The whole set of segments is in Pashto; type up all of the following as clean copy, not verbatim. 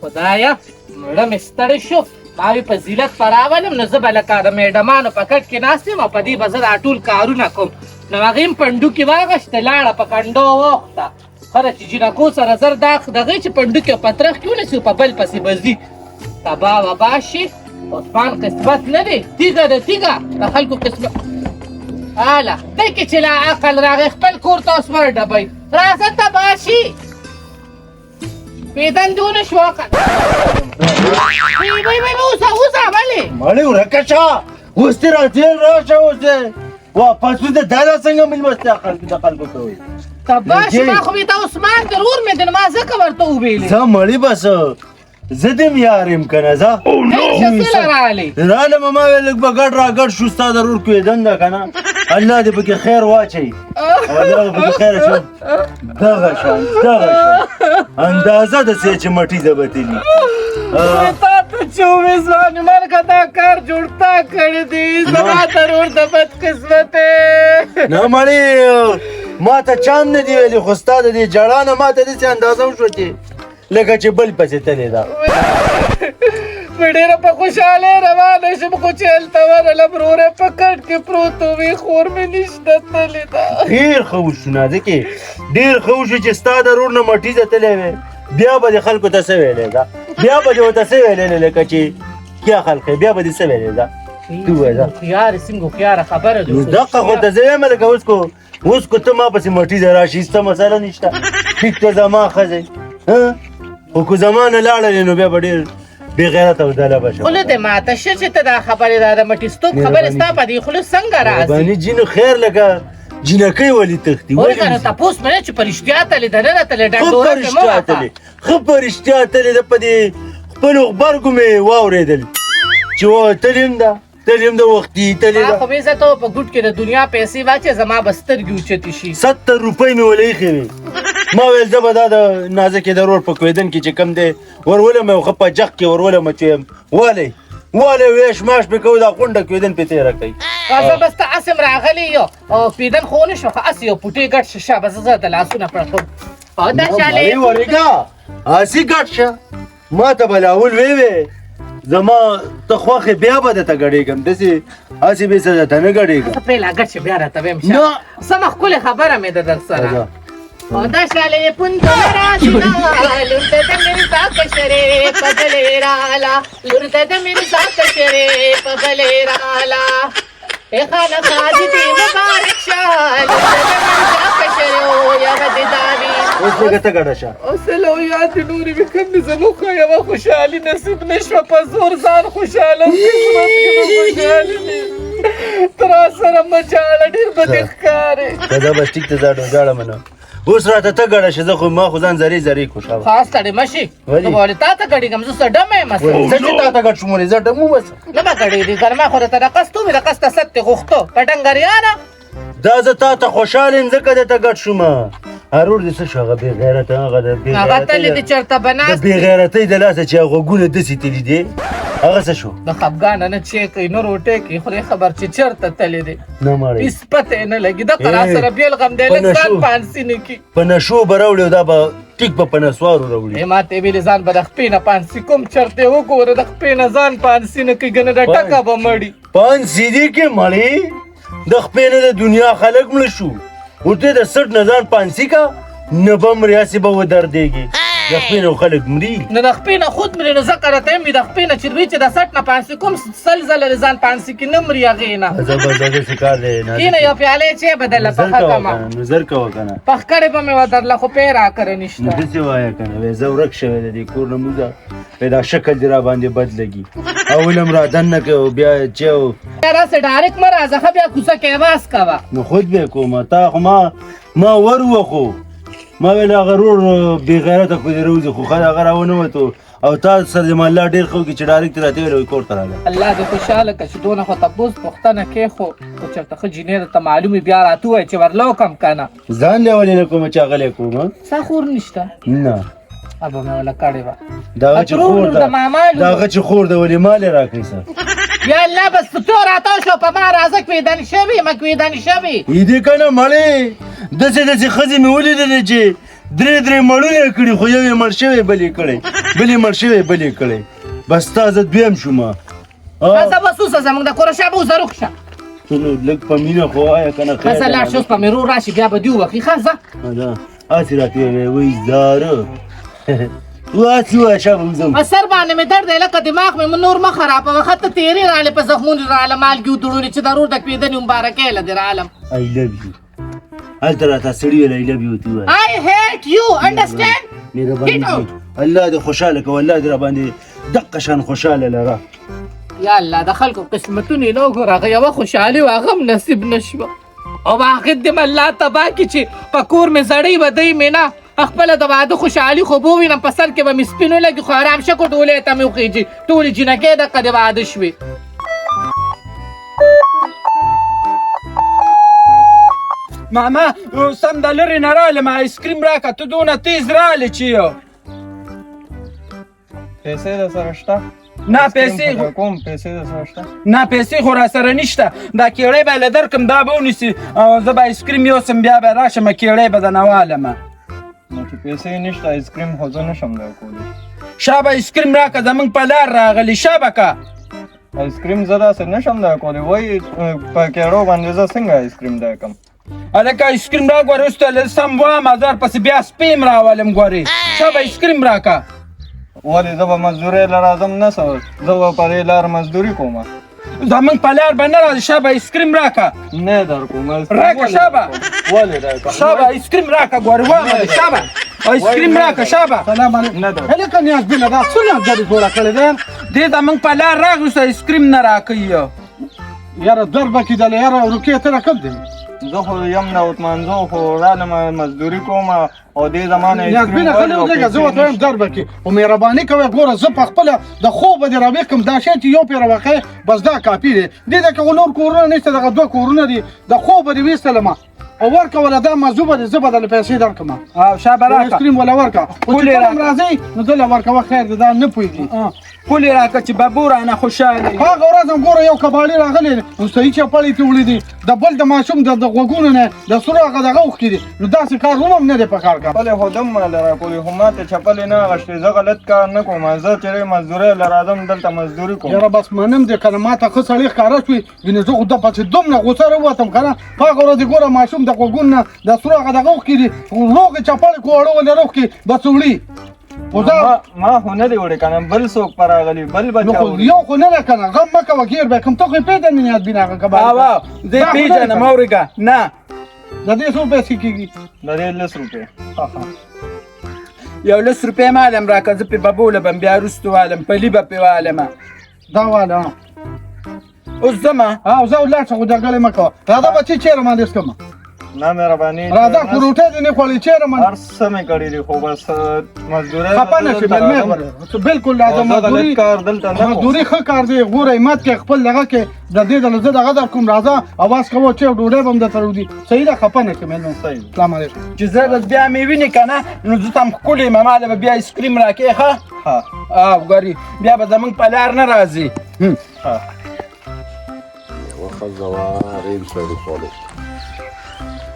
خدایا مړه مې ستړی شو ما وې په زیلت په راولم نو زه به لکه د میډمانو په کټ کې ناست یم او په دې به زه دا ټول کارونه کوم نو هغې هم پنډوکې واغشته لاړه په کنډو ووخته خره چې جینکو سره زر دغې چې پنډوکې او پترخ کې ونیسي په بل پسې به ځي تبا وبا شي عثمان قسمت نه دی تیږه ده تیږه د خلکو قسمت هله دی کې چې لا عقل راغی خپل کور ته اوس ورډبئ راځه تبا شي پیدن دې ونه شو اوسه ولې مړې ورکه شه اوس دې راځې راشه اوس دې واپس وځه دا لا څنګه مېلمستیا د خلکو کوي تبا شي ما خو مې ته عثمان ضرور مې د ما ځکه ورته وویلې زه مړې بس زه دې م یار یم که نه ځه څه راغلی رالم ما ویل لږ به ګډ را ګډ شو ستا ضرور کوېدن ده که نه الله دې پکې خیر واچوي الله دې پکې خیر اچوي دغه شان اندازه د سې چې مټیزه به تلي تا ته چې ومې ځوانې مرګه دا کار جوړ تا کړی دی زما ضرور د بدقسمت نه مړې ما ته چا هم نه دي ویلي خو ستا د دې جړا نه ما ته داسې اندازه وشوه چې لکه چې بل پسې تلې ده مې ډېره په خوشحالۍ روانه شم خو چې هلته ورغلم وروره په کټ کې پروت وې خور مې نشته تلې ده ډېر ښه وشو نازکې ډېر ښه وشو چې ستا د رور نه مټیزه تلې وې بیا به دې خلکو ته څه ویلې ده بیا به دې ورته څه ویلې لکه چې کیا خلقې بیا به دې څه ویلې ده تو وایه هوښیارې څنګه هوښیاره خبره ده دقه خو ته زه یم لکه اوس کو ته ما پسې مټیزه راشي هېڅ مسله نشته ټیک ته زما ښځې خو که زما نه لاړلې نو بیا به ډېر بې غیرته او دله به شم خوله دې ماته شه چې ته دا خبرې دا د مټیستوب خبرې ستا په دې خوله څنګه راځي مهرباني جینو خیر لکه جینکۍ ولې تښتي ولې کنه تپوس مې نه چې په رښتیا تلې ده نه تلې ډنډوره کې مه وهه ښه په رښتیا تلې ده په دې خپلو غبرګو مې واورېدل چې تلې هم ده تلې هم ده وختي تلې ده خو مې زه ته په ګوټ کې د دنیا پیسې واچې زما به سترګې اوچتې شي 70 روپۍ مې ولې ایښې وې ما ویل زه به دا د نازکې د رور په کوېدن کې چې کم دی ورولم یو ښه په جغ کې ورولم چې یم والی ویش ماش پې کوو دا غونډه کوېدن پې تېره کوي زه بس ته اسم راغلی یو او پیدن خو ونه شو خو اسې یو پوټې ګډ شه شه بس زه د لاسونه پړکوم او دا شالې ورېږه اسې ګډ شه ما ته به لاول ویې زما ته خوښې بیا به درته ګډېږم داسې اسې بې څه درته نه ګډېږم ته پهله ګډ شه بیا راته ویم سمه ښکلې خبره مې ده در سره او دا شالې پوندونه راشنا لور ته د مرزا کشرې په غلې راله لور ته د مرزا کشرې په غلې راله ای خانه خادي دې مبارک شه لور ته د مرزا کشرې او یوه دې داوي اوس لږه ته ګډه شه اوس لو یاد نورې مې کوم دې زموږ خو یوه خوشحالي نصیب نه شوه په زور ځان خوشحاله قسمت کې به خوشحالي ته راسره مه جاړه ډېر به دې ښکارې ته دا بس ټیک ته ځاړه منه اوس راته ته ګډه شه زه خو ما خو ځان زرې زرې خوشحاله خاص ستړی مه شي زه به ولې تا ته ګډېږم زه څه ډمه یم زه چې تا ته ګډ شوم ولې زه ډم وبس نه به ګډېږي که نه ما خو درته رقص ته ومې رقص ته ست دې غوښتو په ډنګریانه دا زه تا ته خوشحاله یم ځکه درته ګډ شوم هرور دې څه شو هغه بې غیرته هغه د هغه تلې دې چېرته به د ناست بې غیرتۍ د لاسه چې غوږونه داسې تلي دي هغه څه شو د خفګانه نه چی کوي نه روټۍ کوي خدای خبر چې چېرته تللی دی نه مړی هېڅ پته یې نه لګي دغه راسره بېل غم دی لږ ځان پانسي نه کړي په نشو به راوړي او دا به ټیک به په نسوارو راوړي ما ته یې ویلې ځان به د خپې نه پانسي کوم چېرته یې وګوره د خپې نه ځان پانسي نه کوي ګنه د ټکه به مړي پانسي دي کې مړی د خپې نه د دنیا خلک مړه شو ورته د سټ نه ځان پانسي کا نه به مري هسې به ودردېږي د خپې نه خلک مري نه د خپې نه خود مري نو ځکه راته یم د خپې نه چې دوی چې د سټ نه پانسي کوم سل ځله د ځان پانسي کې نه مري هغې نه زبردست کار دی کینه یو پیالې چای به درله پخه کړمه نظر کوه که نه پخ کړې به مې ودرله خو پې راکړی نو نشته داسې وایه که نه وایي زه ورک شوی د دې کور نه موږه دا شکل دې را باندې بد لګي اول هم را دننه کوي او بیا چې بیا راسې ډایرکټ مه راځه ښه بیا کوڅه کې اواز کوه نو خود به کوم تا خو ما ور وخو ما ویل هغه رور بې غیرته خو دې روځي خو خل هغه راونه وتو او تا سره دې ما الله ډېر ښه وکړي چې ډایرکټ راته ویل وایي کور ته راغله الله دې خوشحاله کړه چې دونه خو تپوس پوښتنه کېښو خو چېرته ښه جینۍ درته معلوم وي بیا راته ووایه چې ورله وکړم که نه ځان دې ولې نه کوم چې هغلی کوم ستا خور نشته نه ابه مې وله کړې وه دغه چې خور ده دغه چې خور ده ولې مال یې راکړي سر یا الله بس تو راته شو په ما راځه کوېدن شوي مه کوېدن شوي دې که نه مړې داسې ښځې مې ولیدلې چې درې مړونه کړي خو یو یې مړ شوی بل یې کړی بل یې مړ شوی بل یې کړی بس تا زه دویم شوم ښځه به څوسه زموږ د کوره شا به اوس روغ شه ته نو لږ په مینه خو وایه که نه ښځه لاړ شه اوس به مې رور راشي بیا به دې ووهي ښځه هسې راته ویې وایي زاره هسې ووایه شابه وځم په سر باندې مې درد دی لکه دماغ مې نور مه خرابوه ښه ته تېرې راغلې په زخمونو راغله مالګې وتړونې چې ضرور د کېدنې مبارکۍ له دې رالم I love you هلته راته سړي ویل I love you ورته ووایه I hate you understand مهرباني وکړئ الله دې خوشحاله کړه الله دې راباندې دقه شان خوشحاله لره یا الله د خلکو قسمتونه یې نه وګوره هغه یوه خوشحالي وه هغه هم نصیب نه شوه او باخر دې م الله تباه کړي چې په کور مې زړی بدی مې نه خپله د واده خوشحالي خو به ووینم په سر کې به مې سپین ولګي خو ارام شه کړو ټولې ته مې وخیږي ټولې جینکۍ دقه د واده شوې ماما سم د لرې نه رالم آیسکریم راکړه ته دونه تیز رالې چې یو پیسې در سره شته؟ نه پیسې کوم پیسې در سره شته؟ نه پیسې خو را سره نشته دا کیړی به له درکم دا به ونیسي او زه به آیسکریم یوسم بیا به راشم کیړی به درنه والمه نو چې پیسې نشته آیسکریم خو زه نشم درکولی شابه آیسکریم راکړه زموږ په لار راغلی شابه که آیسکریم زه داسې نشم درکولی وایي په کیړو باندې زه څنګه آیسکریم درکم هلکه آیسکریم را ګورې اوس ته سم وایم هزار پسې بیا سپیم راولم ګورې شابه آیسکریم راکړه ولې زه به مزدورۍ له راځم نه څه زه به په دې لار مزدوري کوم زموږ په لار به نه راځي شابه آیسکریم راکړه نه در کوم راکړه شابه ولې درکړم شابه آیسکریم راکړه ګورې وایم دې شابه آیسکریم راکړه شابه سلام علیکم نه در هلکه نیاز بله دا څونه ګډې جوړه کړې ده دې زموږ په لار راغی اوس آیسکریم نه راکوي یاره در به کېدله یاره روکې ته راکم دی زه خو یم د اوتمانځو خو رالم مزدوري کوم او دې زمانه نیاز بله غلی ودرېږه زه ورته وایم در به کې خو مهرباني کوئ ګوره زه په خپله د خوبه دې راویښ کړم دا شی چې یو پېره واقع بس دا کافي دی دې ته که نور کورونه نشته دغه دوه کورونه دي د خوبه دې ویستلمه او ورکوله دا موضوع به دې زه به درله پیسې درکړم او شابه راکړه آیسکریم وله ورکړه خو چې کله هم راځئ نو دله ورکوه خیر دی دا نه پوهېږي پولې راکړه چې ببو رانه خوشحاله هغه ورځ هم ګوره یو کباړي راغلی نو صحیح چپړې ته وړي دي د بل د ماشوم د غوږونو نه د سرو هغه دغه اوښکې دي نو داسې کار هم نه دی په کار کا خپلې خو دم ماله راکولې خو ما ته چپلې نه اغوښتې زه غلط کار نه کوم زه چې مزدورۍ له راځم دلته مزدوري کوم یاره بس منم دی که نه ما ته ښه سړی ښکاره شوې وینې زه خو د پسې دومره غوسه راووتم که نه په هغه ورځ ګوره ماشوم د غوږونو نه د سرو هغه دغه اوښکې دي روغې چپلې کو اړه ولې روغ کې بس وړي ما خو نه دی وړی که نه بل څوک په راغلي بل به چا وړي یو خو نه دی که نه غم مه کوه ګیر به کوم ته خو یې پېژنې نیاز بین هغه کباړي زه یې پېژنم اورېږه نه د دې څو پیسې کېږي د دې 10 روپۍ یو 10 روپۍ مالم راکړه زه پې ببوله بم بیا وروستو والم پلي به پې والمه دا واله اوس ځمه او زه ولاړ شه خو جګړې مه کوه راځه بچې چېرې باندې څکمه نه مهرباني راځه خو روټۍ دې نه خوړې چېرې من هر څه مې کړي دي خو بس مزدورۍ خفه نه شي مېلمې بالکل راځه غلط کار دلته نه کوم مزدوري ښه کار دی ګوره همت کې خپل دغه کې د دې ډله زه دغه در کوم راځه اواز کوه چې ډوډۍ به هم درته وړي صحیح ده خفه نه شي مېلمه صحیح السلام علیکم چې زه به بیا مې وینې که نه نو زه ته هم ښکلې یم ما له به بیا آیسکریم راکې ښه ها او ګورې بیا به زموږ په لار نه راځي ها یوه ښځه وه هغې د سړي خوړو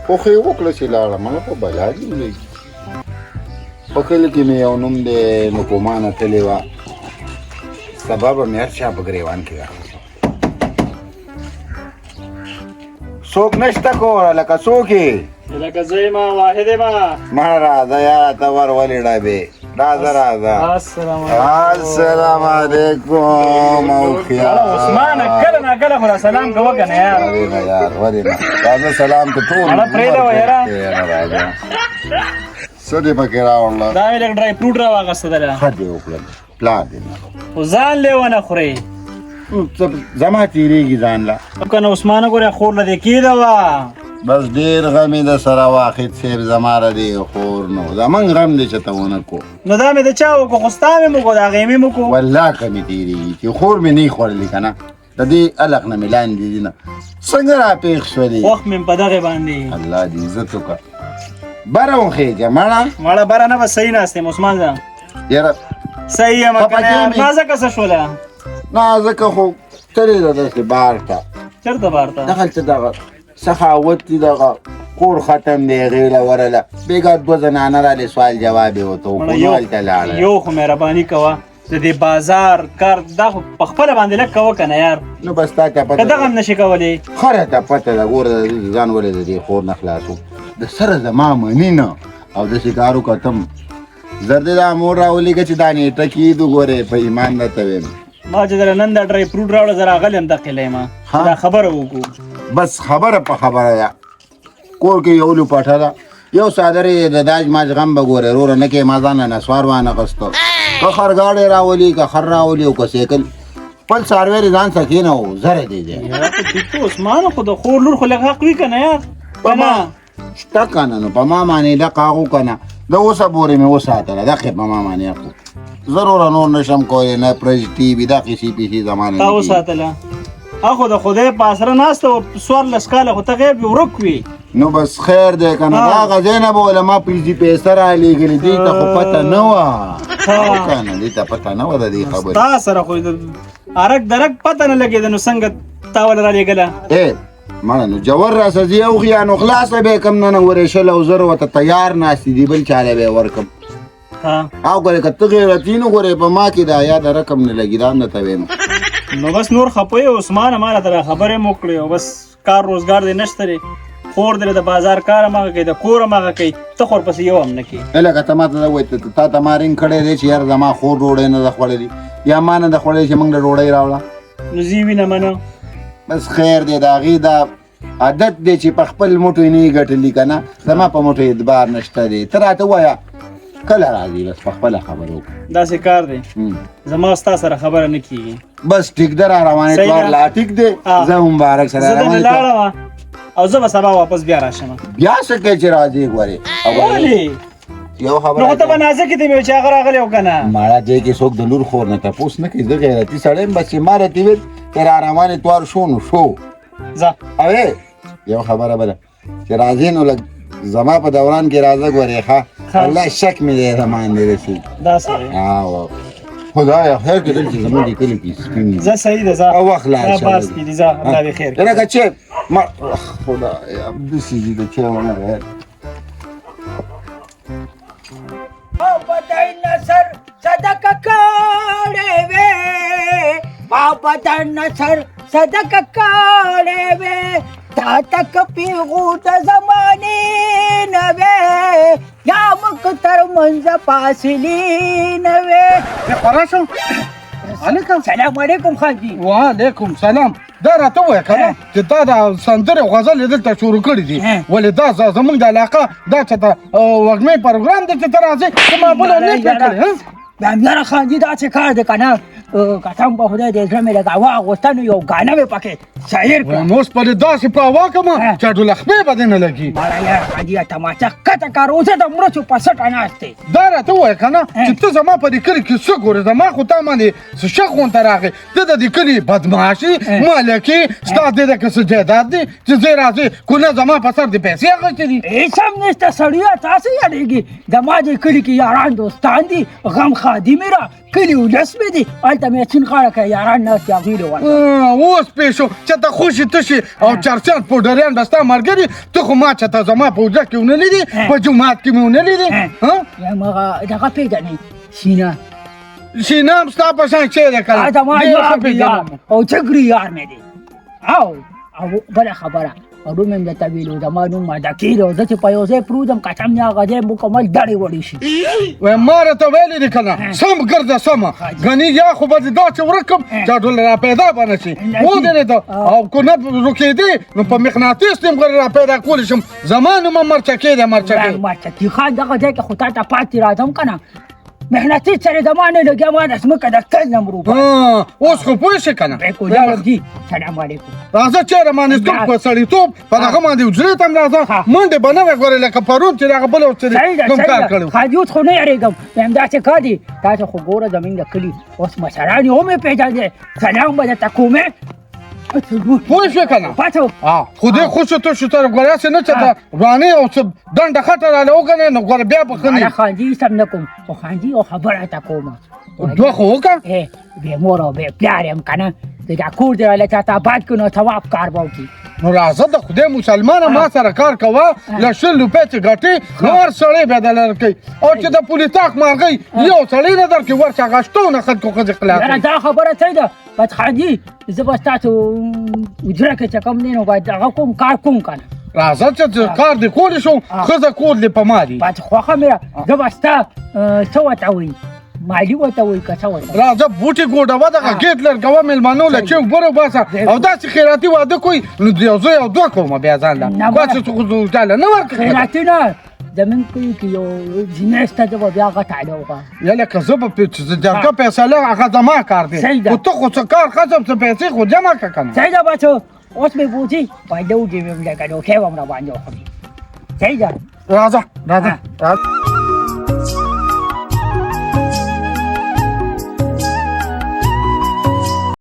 خوښه یې وکړه چې لاړه مله په بلا دې ولګي په کلي کې مې یو نوم دی نکومانه تلې وه سبا به مې هر چا په ګریوان کې راغلی څوک نشته کوره لکه څوک یې لکه زه یم واحد یم مړه راځه یاره ته ور ولې ډبې راځه راځه السلام علیکم او خیال عثمانه کله نه کله خو را سلام کوه که نه یار ولې نه یار ولې نه راځه سلام ته ټول مړه پرېږده یاره راځه څه دې پکې راوړله دا مې لږ ډرای فروټ راواغسته ده ښه دې وکړل پلار دې نه خو ځان لیونه خورې زما تېرېږي ځان له که نه عثمانه ګورې خور له دې کېده وه بس ډېر غم یې د سره واخد صاحب زما را دی خور نو زمونږ غم دی چې ته ونه کو نو دا مې د چا وکړو خو ستا مې مو کو د هغې مې مو کو والله که مې تېرېږي چې خور مې نه یې خوړلې که نه د دې الګ نه مې لاندې دي نه څنګه را پېښ شولې وخت مې په دغې باندې الله دې عزت وکړه بره وخېږه مړه مړه بره نه به صحیح ناست یم عثمان ځه یاره صحیح یم که نه نازکه څه شوله نازکه خو تلې ده داسې بار ته چېرته بار ته دغلته دغه سخاوت دي دغه کور ختم دی غیله ورله بېګا دوه زنانه رالې سوال جواب یې ورته وکړو نو هلته لاړه یو خو مهرباني کوه د دې بازار کار دا خو په خپله باندې لږ کوه که نه یار نو بس تا ته که پته دغه هم نشي کولی خره ته پته ده ګوره د دې ځان ولې د دې خور نه خلاصو د سره زما مني نه او داسې کار وکړم زر دې دا مور راولېږه چې دا نیټه کېدو ګورې په ایمان درته وایم ما چې دله نن دا ډرای فروټ راوړه زه راغلی یم دقیله یم دا خبره وکړو بس خبره په خبره ده کور کې یو لوپټه ده یو څادر یې د داج ماج غم به ګورې وروره نه کې ما ځانه نسوار وانخېستو که خرګاډی راولي که خر راولي او که سیکل خپل څاروی دې ځان څه کېنو زره دی دی یاره خو ټیک ته عثمانه خو د خور لور خو لږ حق وي که نه یار په ما شته که نه نو په ما باندې ډک هغو که نه د اوسه پورې مې وساتله دقې په ما باندې حق ضروره نور نشم کولی نه پرج ټي وي دا قیسې پیسې زمانه تا وساتله خو د خدای په اسره ناسته وه 14 کاله خو ته غیب ورک وي نو بس خیر دی که نه دا هغه ځای نه به وله ما پیسې رالېږلې دې ته خو پته نه وه که نه دې ته پته نه وه د دې خبرې تا سره خو د ارک درک پته نه لګېده نو څنګه تا ولې رالېږله مړه نو جوور راسه زه یو خیا نو خلاصه به کم نه ورېشل او زر ورته تیار ناستې دي بل چاله به یې ورکم او ګورې که ته غیرتي نو ګورې په ما کې د یاد رقم نه لګي دا هم درته وایم نو بس نور خپه یې عثمانه ما راته را خبرې مو کړې او بس کار روزګار دی نشته دی خور دې د بازار کار هم هغه کوي د کور هم هغه کوي ته خو ورپسې یو هم نه کوې لکه ته ما ته وایې تا ته ما رینګ کړی دی چې یار زما خور ډوډۍ نه ده خوړلې یا ما نه ده خوړلې چې موږ له ډوډۍ راوړه نو زه یې وینم نه بس خیر دی د هغې دا عادت دی چې په خپل موټو یې نه یې ګټلي که نه زما په موټو اعتبار نشته دی ته راته ووایه کله راځي بس په خپله خبره وکړه داسې کار دی زما ستا سره خبره نه کېږي بس ټیک ده را روانې توار لا ټیک دی زه مبارک سره زه دنې روانې لاړم او زه به سبا واپس بیا راشم بیا څه کوې چې راځې ګورې ولې یو خبره نو خو ته به نازکې ته مې چې هغه راغلی او که نه ماړه ځای کې څوک د لور خور نه تپوس نه کوي زه غیرتي سړی یم بس چې ما راته ویل چې را روانې توار شو نو شو ځه اوې یو خبره بله چې راځې نو لږ زما په دوران کې راځه ګورې ښه الله شک مې دی زمان دی رسي داسې خدایا خیر کې دلته زموږ د کلي کې سپین زه صحیح ده ځه او وخت لا دا بس کړي دي ځه الله دې خیر کړي لکه چې ما خدایا داسې دي د چا ونه غیر او بدای نصر صدقه کړې وې ما بدای نصر صدقه کړې وې تا تک پیغو د زمانې نه وې یا مک تر منځ فاصلې نه وې خورا شو علیکم سلام علیکم خانجي وعلیکم سلام دا راته ووایه که نه چې تا دا سندرې او غزلې دلته شروع کړي دي ولې دا زموږ د علاقه دا چې ته وږمې پروګرام دی چې ته راځې ته ما بله نه پرې کړې بیا خانجي داسې کار دی که نه قسم په خدای دې زړه مې لږ واغوسته نو یو ګانه مې پکې شاعر کړه اوس پرې داسې په هوا کړم چې ډوله خپې به دې نه لګي مړه یار خانجي تماچه کته کار اوسه د مرچو په سټه ناست دی دا راته ووایه که نه چې ته زما په دې کلي کې څه ګورې زما خو تا باندې څه شک غونته راغی ته د دې کلي بدماشي مالکي ستا دې ده که څه جایداد دی چې زه راځې کو نه زما په سر دې پیسې اخیستې دي هېڅ هم نشته سړیه تاسې یادېږي زما دې کلي کې یاران دوستان دي غم خادي مې را کلي ولس مې دي هلته مې چین غاړه کړه یاران ناست دي هغوی له اوس پېښ شو چې ته خوشي تشي او چرچان پوډریان به ستا ملګري ته خو ما چې ته زما په اوجه کې ونه لیدې په جومات کې مې ونه لیدې یم هغه دغه پېژنې سینه سینه هم ستا په شان شی دی که زما یار او جګري یار مې دی او بله خبره اړو مې درته ویلو زما نوم مدکي دی او زه چې په یو ځای پروت یم قسم نه هغه ځای مکمل دړې وړې شي وایي ما راته ویلي دي که نه سم ګرځه سمه ګنې یا خو به دې دا چې ورکم چې ډول را پیدا به نه شي ودرېده او که نه رکېدې نو په مقناطیس دې هم را پیدا کولی شم زما نوم هم مرچکې دی مرچکې مرچکي خان دغه ځای کې خو تا ته پاتې راځم که نه محنتي سره زما نه لګیا ما د ځمکه د کل نه مرو اوس خو پوه شې که نه بالکل جالب جي سلام علیکم راځه چېرې مانستون په سړیتوب په دغه باندې حجرې ته هم راځه منډې به نه وې ګورې لکه پرون چې دغه بل کوم کار کړی خاجي اوس خو نه یارېږم همداسې کار دي تاسو خو ګوره زموږ د کلي اوس مشران یې هم یې پېژندې سلام به درته کومې پوه شوې که نه خو دې خوشو تو شو تر ګورې هسې نه چې د روانې او څه ډنډه خټه راله وګڼې نو ګوره بیا به ښه نه خانجي سم نه کوم خو خانجي یو خبره ته کومه دوه خو وکړه بې مور او بې پلار یم که نه د دا کور دې راله چاته آباد کړو نو ثواب کار به وکړي نو راځه د خدای مسلمانه ما سره کار کوه له 100 روپۍ چې ګټې نور سړی به درله کوي او چې د پولیتاک مارغۍ یو سړی نه درکړي ورشه هغه شتونه خلکو ښځې یاره خلاصوي دا خبره صحیح ده فتحجي زه به ستاسو اجره کې چې کوم دی نو باید هغه کوم کار کوم که نه راځه چې کار دې کولی شو ښځه کور دې په ما دي باید خوښه مې زه به ستا څه ورته وایي مالي ورته وایي که څه ورته راځه بوټي ګوډوه دغه ګیټ لرګوه مېلمنو له چې اوبه وباسه او داسې خیراتي واده کوي نو یو زه یو دوه کومه بیا ځان له باسې څه ډاله نه ورکړي خیراتي نه زمون کوي کې یو جنس ته به بیا غټاله وکړه یا لکه زه به جرګه فیصله هغه زما کار دی صحیح ده. خو ته خو څه کار ختم څه پیسې خو جمع کړه که نه صحیح ده بچو اوس مې بوځي باید وګورم لکه ډوکې به م راباندې وخوري صحیح ده راځه